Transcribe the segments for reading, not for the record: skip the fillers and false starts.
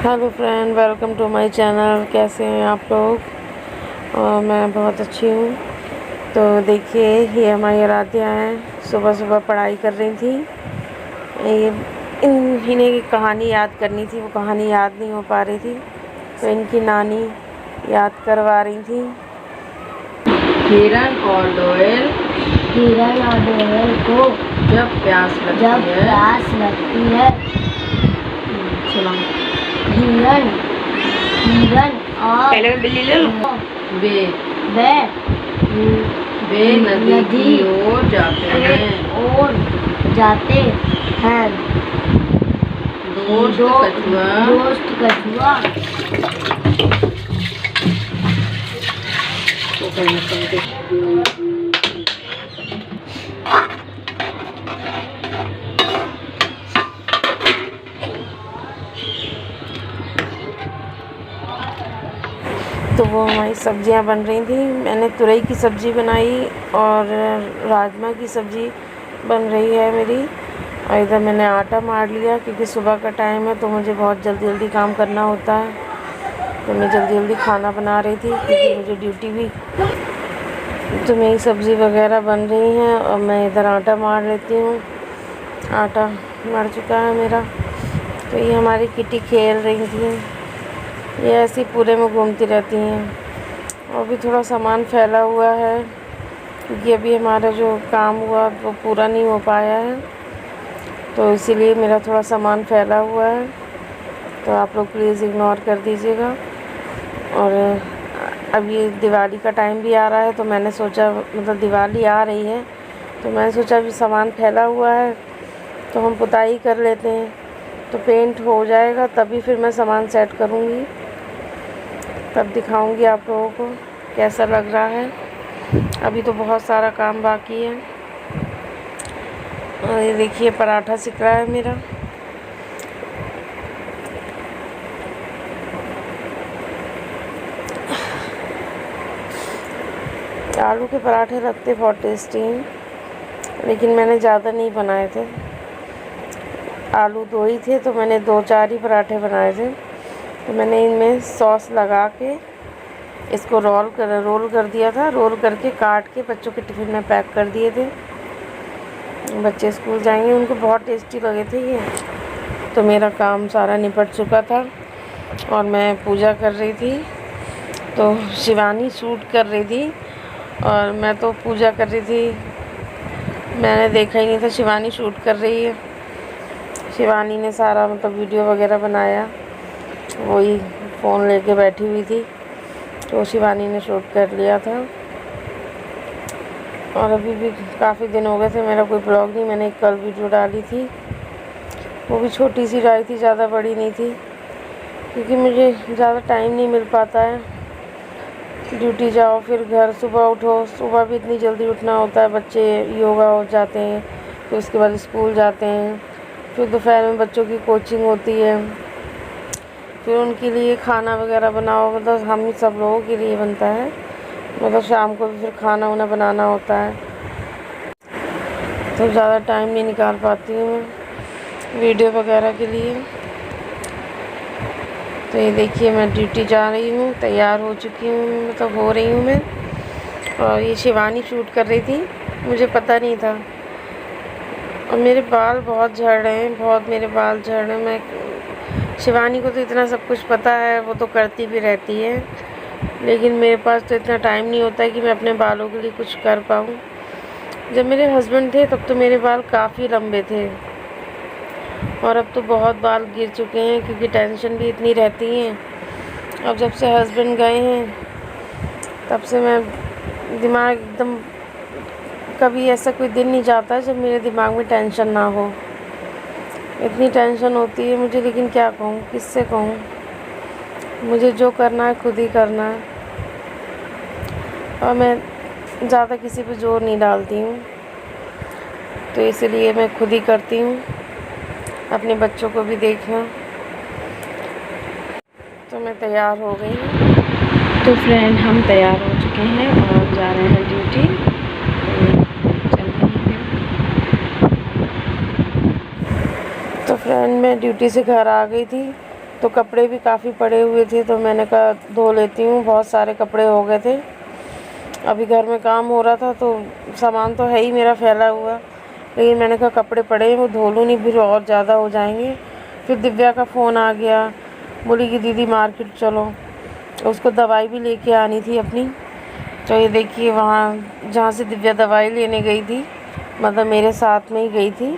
Hello friend, welcome to my channel. कैसे हैं आप लोग? और मैं बहुत अच्छी हूँ। तो देखिए, ये हमारी आराध्या हैं, सुबह सुबह पढ़ाई कर रही थी। ये इन्हें की कहानी याद करनी थी, वो कहानी याद नहीं हो पा रही थी, तो इनकी नानी याद करवा रही थी। हिरन और दोयल को जब प्यास लगती है सुना। हिरन और पहले बिल्ली ले लो। वे नदी की ओर जाते हैं। दोस्त कछुआ तो वो हमारी सब्जियां बन रही थी। मैंने तुरई की सब्ज़ी बनाई और राजमा की सब्ज़ी बन रही है मेरी। और इधर मैंने आटा मार लिया, क्योंकि सुबह का टाइम है तो मुझे बहुत जल्दी जल्दी काम करना होता है। तो मैं जल्दी जल्दी खाना बना रही थी, क्योंकि मुझे ड्यूटी भी। तो मेरी सब्ज़ी वगैरह बन रही हैं और मैं इधर आटा मार लेती हूँ। आटा मर चुका है मेरा। तो ये हमारी किटी खेल रही थी, ये ऐसे पूरे में घूमती रहती हैं। और भी थोड़ा सामान फैला हुआ है, क्योंकि अभी हमारा जो काम हुआ वो पूरा नहीं हो पाया है, तो इसीलिए मेरा थोड़ा सामान फैला हुआ है। तो आप लोग प्लीज़ इग्नोर कर दीजिएगा। और अब ये दिवाली का टाइम भी आ रहा है, तो मैंने सोचा, मतलब दिवाली आ रही है तो मैंने सोचा अभी सामान फैला हुआ है तो हम पुताई कर लेते हैं, तो पेंट हो जाएगा तभी फिर मैं सामान सेट करूँगी, तब दिखाऊंगी आप लोगों को कैसा लग रहा है। अभी तो बहुत सारा काम बाकी है। और ये देखिए, पराठा सिक रहा है मेरा। आलू के पराठे लगते बहुत टेस्टी हैं, लेकिन मैंने ज़्यादा नहीं बनाए थे। आलू 2 ही थे, तो मैंने 2-4 ही पराठे बनाए थे। तो मैंने इनमें सॉस लगा के इसको रोल कर दिया था। रोल करके काट के बच्चों के टिफ़िन में पैक कर दिए थे। बच्चे स्कूल जाएंगे, उनको बहुत टेस्टी लगे थे ये। तो मेरा काम सारा निपट चुका था और मैं पूजा कर रही थी। तो शिवानी शूट कर रही थी और मैं तो पूजा कर रही थी। मैंने देखा ही नहीं था शिवानी शूट कर रही है। शिवानी ने सारा मतलब वीडियो वगैरह बनाया, वही फ़ोन लेके बैठी हुई थी, तो शिवानी ने शूट कर लिया था। और अभी भी काफ़ी दिन हो गए थे मेरा कोई ब्लॉग नहीं। मैंने कल वीडियो डाली थी, वो भी छोटी सी डाली थी, ज़्यादा बड़ी नहीं थी, क्योंकि मुझे ज़्यादा टाइम नहीं मिल पाता है। ड्यूटी जाओ, फिर घर, सुबह उठो, सुबह भी इतनी जल्दी उठना होता है। बच्चे योगा हो जाते हैं, फिर उसके बाद स्कूल जाते हैं, फिर दोपहर में बच्चों की कोचिंग होती है, फिर उनके लिए खाना वगैरह बनाओ। मतलब हम सब लोगों के लिए बनता है, मतलब शाम को भी फिर खाना वाना बनाना होता है, तो ज़्यादा टाइम नहीं निकाल पाती हूँ मैं वीडियो वगैरह के लिए। तो ये देखिए, मैं ड्यूटी जा रही हूँ, तैयार हो चुकी हूँ, मतलब हो रही हूँ मैं। और ये शिवानी शूट कर रही थी, मुझे पता नहीं था। और मेरे बाल बहुत झड़ रहे हैं, बहुत मेरे बाल झड़ रहे हैं। मैं शिवानी को तो इतना सब कुछ पता है, वो तो करती भी रहती है, लेकिन मेरे पास तो इतना टाइम नहीं होता है कि मैं अपने बालों के लिए कुछ कर पाऊँ। जब मेरे हस्बैंड थे तब तो मेरे बाल काफ़ी लंबे थे, और अब तो बहुत बाल गिर चुके हैं, क्योंकि टेंशन भी इतनी रहती है। अब जब से हस्बैंड गए हैं तब से मैं दिमाग एकदम, कभी ऐसा कोई दिन नहीं जाता है जब मेरे दिमाग में टेंशन ना हो। इतनी टेंशन होती है मुझे, लेकिन क्या कहूँ, किससे कहूँ। मुझे जो करना है खुद ही करना है, और मैं ज़्यादा किसी पे जोर नहीं डालती हूँ, तो इसलिए मैं खुद ही करती हूँ। अपने बच्चों को भी देखना। तो मैं तैयार हो गई हूँ। तो फ्रेंड, हम तैयार हो चुके हैं और जा रहे हैं ड्यूटी। तो फ्रेंड, मैं ड्यूटी से घर आ गई थी, तो कपड़े भी काफ़ी पड़े हुए थे, तो मैंने कहा धो लेती हूँ। बहुत सारे कपड़े हो गए थे। अभी घर में काम हो रहा था तो सामान तो है ही मेरा फैला हुआ, लेकिन मैंने कहा कपड़े पड़े हैं वो धो लूँ, नहीं फिर और ज़्यादा हो जाएंगे। फिर दिव्या का फ़ोन आ गया, बोली कि दीदी मार्केट चलो, उसको दवाई भी लेके आनी थी अपनी। तो ये देखिए वहाँ जहाँ से दिव्या दवाई लेने गई थी, मतलब मेरे साथ में ही गई थी,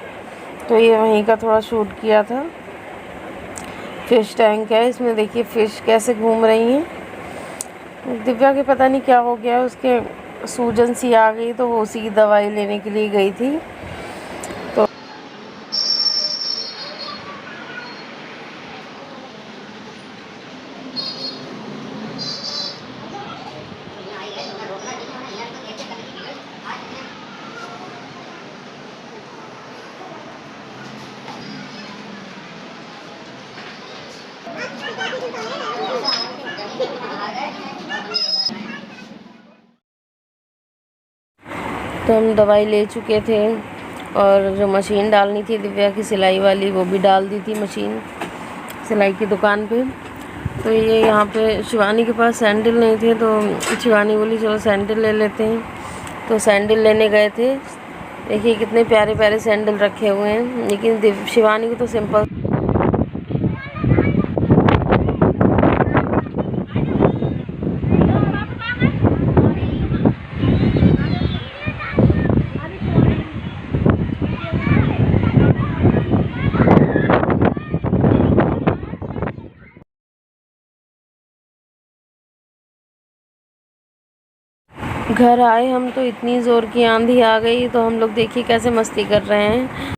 तो ये वहीं का थोड़ा शूट किया था। फ़िश टैंक है, इसमें देखिए फ़िश कैसे घूम रही हैं। दिव्या के पता नहीं क्या हो गया, उसके सूजन सी आ गई, तो वो उसी की दवाई लेने के लिए गई थी। तो हम दवाई ले चुके थे, और जो मशीन डालनी थी दिव्या की सिलाई वाली, वो भी डाल दी थी मशीन सिलाई की दुकान पे। तो ये यहाँ पे शिवानी के पास सैंडल नहीं थे, तो शिवानी बोली चलो सैंडल ले लेते हैं, तो सैंडल लेने गए थे। देखिए कितने प्यारे प्यारे सैंडल रखे हुए हैं, लेकिन शिवानी को तो सिंपल। घर आए हम तो इतनी ज़ोर की आंधी आ गई, तो हम लोग देखिए कैसे मस्ती कर रहे हैं।